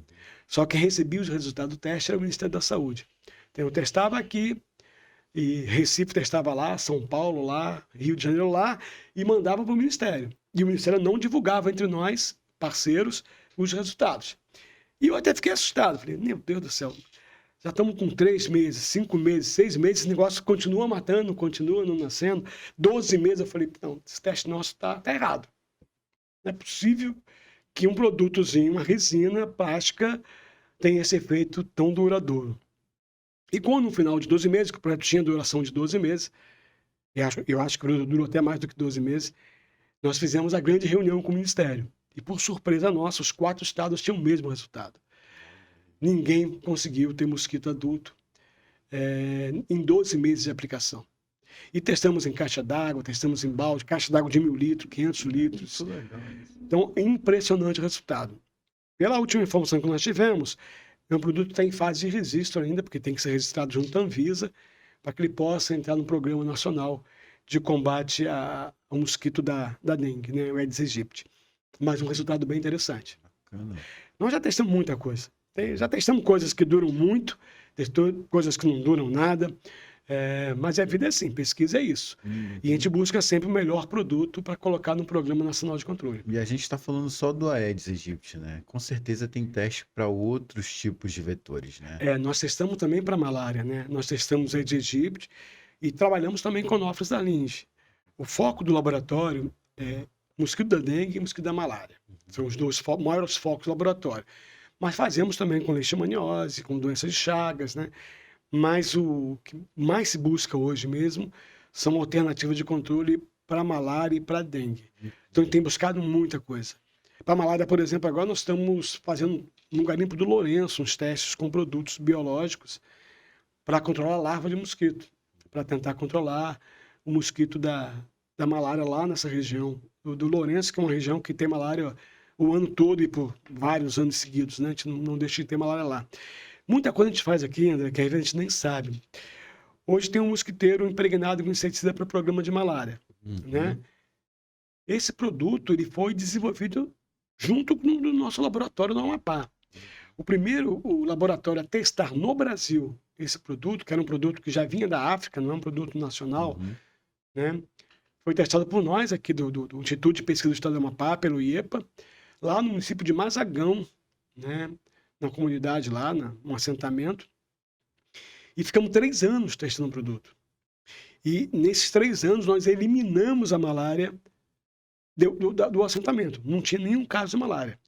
Só quem recebia os resultados do teste era o Ministério da Saúde. Então, eu testava aqui, e Recife testava lá, São Paulo lá, Rio de Janeiro lá, e mandava para o Ministério. E o Ministério não divulgava entre nós, parceiros, os resultados. E eu até fiquei assustado. Falei, meu Deus do céu, já estamos com 3 meses, 5 meses, 6 meses, esse negócio continua matando, continua não nascendo. 12 meses, eu falei, não, esse teste nosso está errado. Não é possível que um produtozinho, uma resina plástica, tenha esse efeito tão duradouro. E quando no final de 12 meses, que o projeto tinha duração de 12 meses, eu acho que durou até mais do que 12 meses, nós fizemos a grande reunião com o Ministério. E por surpresa nossa, os 4 estados tinham o mesmo resultado. Ninguém conseguiu ter mosquito adulto em 12 meses de aplicação. E testamos em caixa d'água, testamos em balde, caixa d'água de 1.000 litros, 500 litros. Então, impressionante o resultado. Pela última informação que nós tivemos, é um produto que está em fase de registro ainda, porque tem que ser registrado junto à Anvisa, para que ele possa entrar no Programa Nacional de Combate ao Mosquito da Dengue, né, o Aedes aegypti. Mas um resultado bem interessante. Bacana. Nós já testamos muita coisa. Já testamos coisas que duram muito, coisas que não duram nada. Mas a vida é assim, pesquisa é isso. E a gente busca sempre o melhor produto para colocar no Programa Nacional de Controle. E a gente está falando só do Aedes aegypti, né? Com certeza tem teste para outros tipos de vetores, né? Nós testamos também para malária, né? Nós testamos Aedes aegypti e trabalhamos também com Anopheles laringe. O foco do laboratório é mosquito da dengue e mosquito da malária. São os 2 maiores focos do laboratório. Mas fazemos também com leishmaniose, com doenças de Chagas, né? Mas o que mais se busca hoje mesmo são alternativas de controle para malária e para dengue. Então, tem buscado muita coisa. Para malária, por exemplo, agora nós estamos fazendo no garimpo do Lourenço uns testes com produtos biológicos para controlar a larva de mosquito, para tentar controlar o mosquito da malária lá nessa região do Lourenço, que é uma região que tem malária o ano todo e por vários anos seguidos, né? A gente não deixa de ter malária lá. Muita coisa a gente faz aqui, André, que às vezes a gente nem sabe. Hoje tem um mosquiteiro impregnado com inseticida para o programa de malária, né? Esse produto ele foi desenvolvido junto com o nosso laboratório no Amapá. O laboratório a testar no Brasil esse produto, que era um produto que já vinha da África, não é um produto nacional, né? Foi testado por nós aqui do Instituto de Pesquisa do Estado do Amapá, pelo IEPA, lá no município de Mazagão, né? Na comunidade lá, num assentamento. E ficamos 3 anos testando o produto. E nesses 3 anos nós eliminamos a malária do assentamento. Não tinha nenhum caso de malária.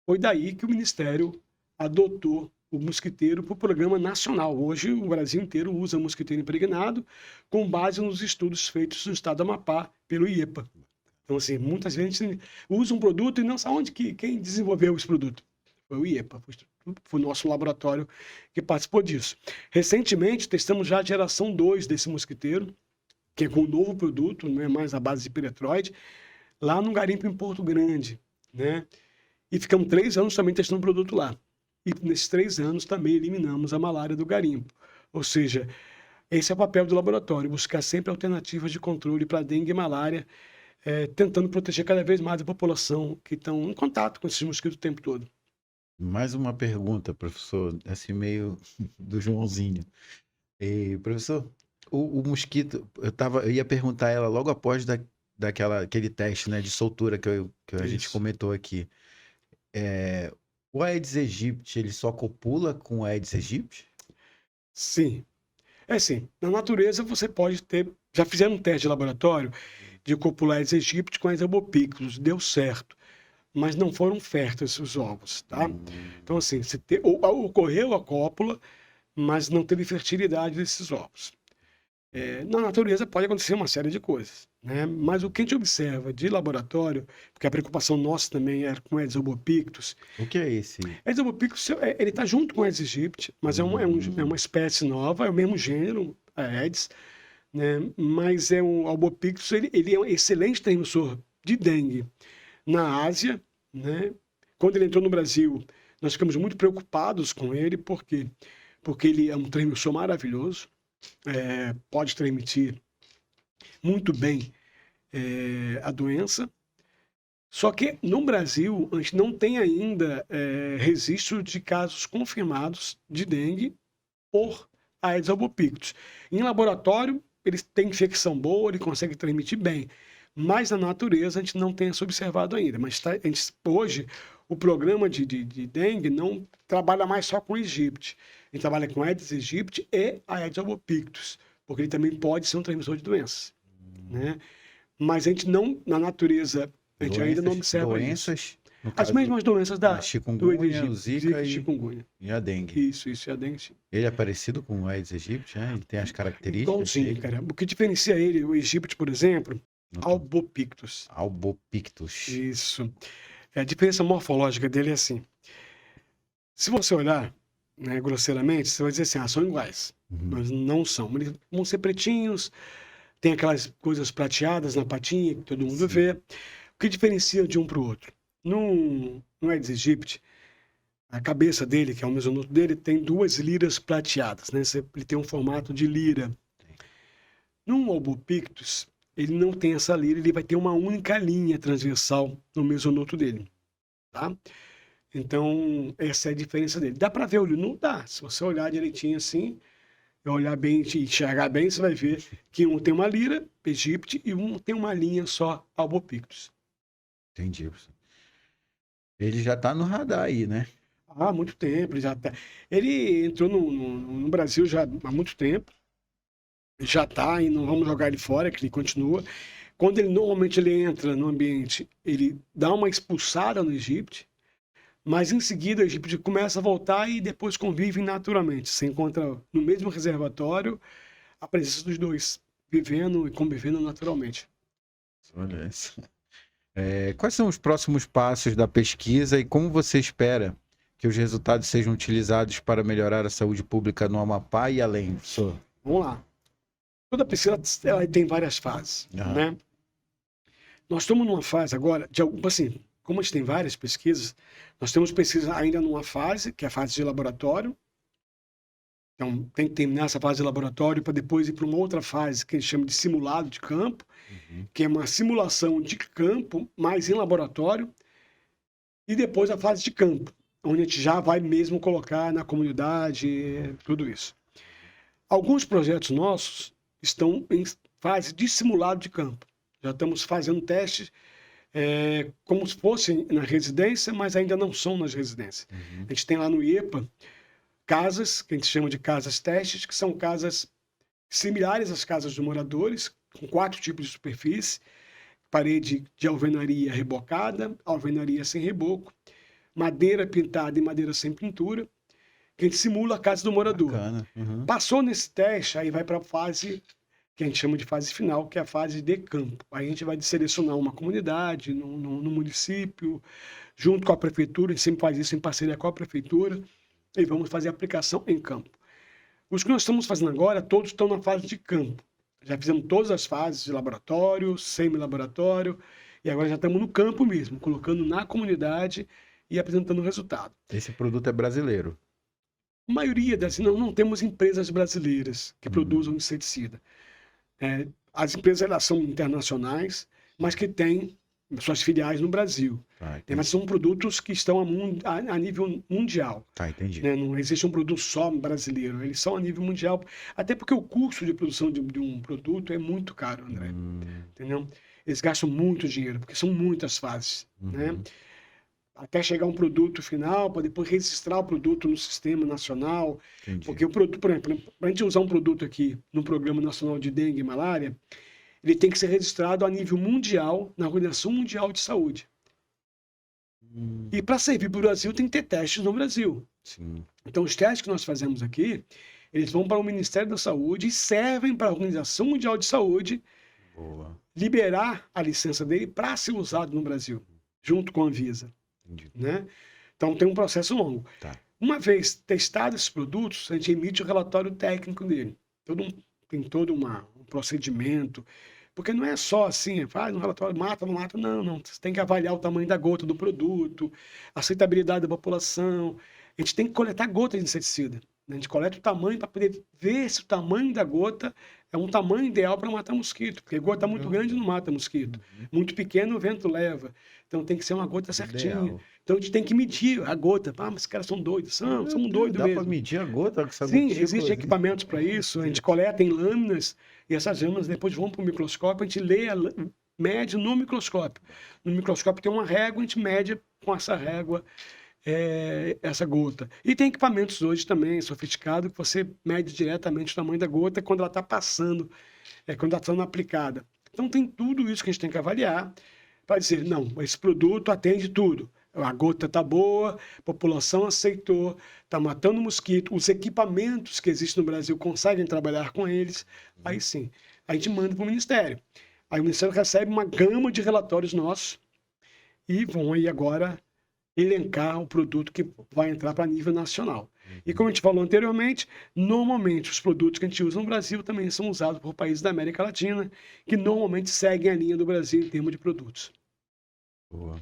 Foi daí que o Ministério adotou o mosquiteiro para o programa nacional. Hoje o Brasil inteiro usa mosquiteiro impregnado com base nos estudos feitos no estado do Amapá pelo IEPA. Então, assim, muitas vezes a gente usa um produto e não sabe quem desenvolveu esse produto. Foi o IEPA, foi o nosso laboratório que participou disso. Recentemente, testamos já a geração 2 desse mosquiteiro, que é com um novo produto, não é mais a base de piretroide, lá no garimpo em Porto Grande, né? E ficamos 3 anos também testando o produto lá. E nesses 3 anos também eliminamos a malária do garimpo. Ou seja, esse é o papel do laboratório, buscar sempre alternativas de controle para dengue e malária, tentando proteger cada vez mais a população que estão em contato com esses mosquitos o tempo todo. Mais uma pergunta, professor, assim meio do Joãozinho. Professor, o mosquito, eu ia perguntar ela logo após aquele teste, né, de soltura que a gente comentou aqui. O Aedes aegypti, ele só copula com o Aedes aegypti? Sim. É assim, na natureza você pode ter... Já fizeram um teste de laboratório de copular Aedes aegypti com Aedes albopictus, deu certo. Mas não foram férteis os ovos, tá? Então, assim, ocorreu a cópula, mas não teve fertilidade desses ovos. Na natureza pode acontecer uma série de coisas, né? Mas o que a gente observa de laboratório, porque a preocupação nossa também era com Aedes albopictus. O que é esse? Aedes albopictus, ele está junto com o Aedes aegypti, mas é uma espécie nova, é o mesmo gênero, a Aedes, né? Mas o albopictus, ele é um excelente transmissor de dengue na Ásia, né? Quando ele entrou no Brasil, nós ficamos muito preocupados com ele, porque ele é um transmissor maravilhoso, pode transmitir muito bem a doença. Só que no Brasil, a gente não tem ainda registro de casos confirmados de dengue por Aedes albopictus. Em laboratório, ele tem infecção boa, ele consegue transmitir bem. Mas na natureza a gente não tem isso observado ainda. Mas hoje o programa de dengue não trabalha mais só com Aegypti. A gente trabalha com Aedes aegypti e Aedes albopictus, porque ele também pode ser um transmissor de doenças, né? Mas a gente não, na natureza, a gente ainda não observa doenças, isso. As mesmas doenças da chikungunya, o Zika chikungunya. E a dengue. Isso, e a dengue. Sim. Ele é parecido com o Aedes aegypti, né? Ele tem as características. Igualzinho, cara. O que diferencia ele, o Aegypti, por exemplo, albopictus. Albopictus. Isso. A diferença morfológica dele é assim. Se você olhar, né, grosseiramente, você vai dizer assim, são iguais. Mas não são. Eles vão ser pretinhos, tem aquelas coisas prateadas na patinha, que todo mundo vê. O que diferencia de um para o outro? No Aedes aegypti, a cabeça dele, que é o mesonoto dele, tem 2 liras prateadas, né? Ele tem um formato de lira. No albopictus, ele não tem essa lira, ele vai ter uma única linha transversal no mesonoto dele, tá? Então, essa é a diferença dele. Dá para ver olho nu? Dá. Se você olhar direitinho assim, olhar bem e enxergar bem, você vai ver que um tem uma lira, aegypti, e um tem uma linha só, albopictus. Entendi. Ele já está no radar aí, né? Há muito tempo, ele entrou no Brasil já há muito tempo. Já está, e não vamos jogar ele fora, que ele continua. Quando normalmente ele entra no ambiente, ele dá uma expulsada no Aegypti, mas em seguida o Aegypti começa a voltar e depois convivem naturalmente. Você encontra no mesmo reservatório a presença dos dois, vivendo e convivendo naturalmente. Olha isso. Quais são os próximos passos da pesquisa e como você espera que os resultados sejam utilizados para melhorar a saúde pública no Amapá e além, professor? Vamos lá. Toda pesquisa ela tem várias fases, né? Nós estamos numa fase agora, assim, como a gente tem várias pesquisas, nós temos pesquisa ainda numa fase, que é a fase de laboratório, Então, tem que terminar essa fase de laboratório para depois ir para uma outra fase que a gente chama de simulado de campo, que é uma simulação de campo, mas em laboratório, e depois a fase de campo, onde a gente já vai mesmo colocar na comunidade, tudo isso. Alguns projetos nossos estão em fase de simulado de campo. Já estamos fazendo testes como se fossem na residência, mas ainda não são nas residências. A gente tem lá no IEPA casas, que a gente chama de casas testes, que são casas similares às casas dos moradores, com 4 tipos de superfície: parede de alvenaria rebocada, alvenaria sem reboco, madeira pintada e madeira sem pintura, que a gente simula a casa do morador. Bacana. Uhum. Passou nesse teste, aí vai para a fase que a gente chama de fase final, que é a fase de campo. Aí a gente vai selecionar uma comunidade no município, junto com a prefeitura, a gente sempre faz isso em parceria com a prefeitura, e vamos fazer a aplicação em campo. Os que nós estamos fazendo agora, todos estão na fase de campo. Já fizemos todas as fases de laboratório, semi-laboratório, e agora já estamos no campo mesmo, colocando na comunidade e apresentando o resultado. Esse produto é brasileiro. A maioria das... Não temos empresas brasileiras que produzam inseticida. As empresas, elas são internacionais, mas que têm suas filiais no Brasil. Mas são produtos que estão a nível mundial. Entendi. Né? Não existe um produto só brasileiro, eles são a nível mundial. Até porque o custo de produção de um produto é muito caro, André. Entendeu? Eles gastam muito dinheiro, porque são muitas fases. Né? Até chegar um produto final, para depois registrar o produto no sistema nacional. Entendi. Porque o produto, por exemplo, para a gente usar um produto aqui no Programa Nacional de Dengue e Malária, ele tem que ser registrado a nível mundial, na Organização Mundial de Saúde. E para servir para o Brasil, tem que ter testes no Brasil. Sim. Então, os testes que nós fazemos aqui, eles vão para o Ministério da Saúde e servem para a Organização Mundial de Saúde liberar a licença dele para ser usado no Brasil, junto com a Anvisa. Né? Então, tem um processo longo. Uma vez testados esses produtos, a gente emite o relatório técnico dele. Tem todo um procedimento, porque não é só assim, faz um relatório, mata, não mata. Não. Você tem que avaliar o tamanho da gota do produto, a aceitabilidade da população. A gente tem que coletar gotas de inseticida. A gente coleta o tamanho para poder ver se o tamanho da gota é um tamanho ideal para matar mosquito. Porque gota muito grande não mata mosquito. Muito pequeno o vento leva. Então tem que ser uma gota certinha. Ideal. Então a gente tem que medir a gota. Mas esses caras são doidos. São doidos Dá mesmo. para medir a gota? Sim, existem equipamentos para isso. A gente coleta em lâminas e essas lâminas depois vão para o microscópio. A gente mede no microscópio. No microscópio tem uma régua, a gente mede com essa régua essa gota. E tem equipamentos hoje também sofisticados que você mede diretamente o tamanho da gota quando ela está passando, quando ela está sendo aplicada. Então tem tudo isso que a gente tem que avaliar para dizer, não, esse produto atende tudo. A gota está boa, a população aceitou, está matando mosquito, os equipamentos que existem no Brasil conseguem trabalhar com eles, aí sim, a gente manda para o Ministério. Aí o Ministério recebe uma gama de relatórios nossos e vão aí agora elencar o produto que vai entrar para nível nacional. E como a gente falou anteriormente, normalmente os produtos que a gente usa no Brasil também são usados por países da América Latina, que normalmente seguem a linha do Brasil em termos de produtos. Boa.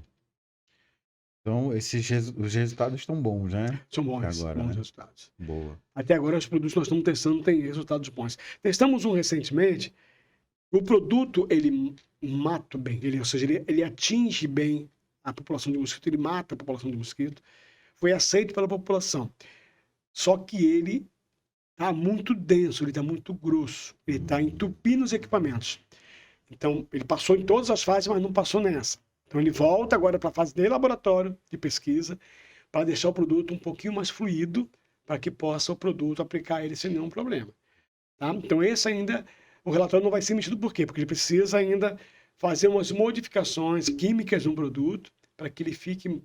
Então, os resultados estão bons, né? São bons, agora, bons resultados. Boa. Até agora, os produtos que nós estamos testando têm resultados bons. Testamos um recentemente, o produto, ele mata bem, ou seja, ele atinge bem a população de mosquito, ele mata a população de mosquito, foi aceito pela população. Só que ele está muito denso, ele está muito grosso, ele está entupindo os equipamentos. Então, ele passou em todas as fases, mas não passou nessa. Então, ele volta agora para a fase de laboratório, de pesquisa, para deixar o produto um pouquinho mais fluido, para que possa o produto aplicar ele sem nenhum problema. Tá? Então, esse ainda, o relatório não vai ser emitido por quê? Porque ele precisa ainda fazer umas modificações químicas no produto para que ele fique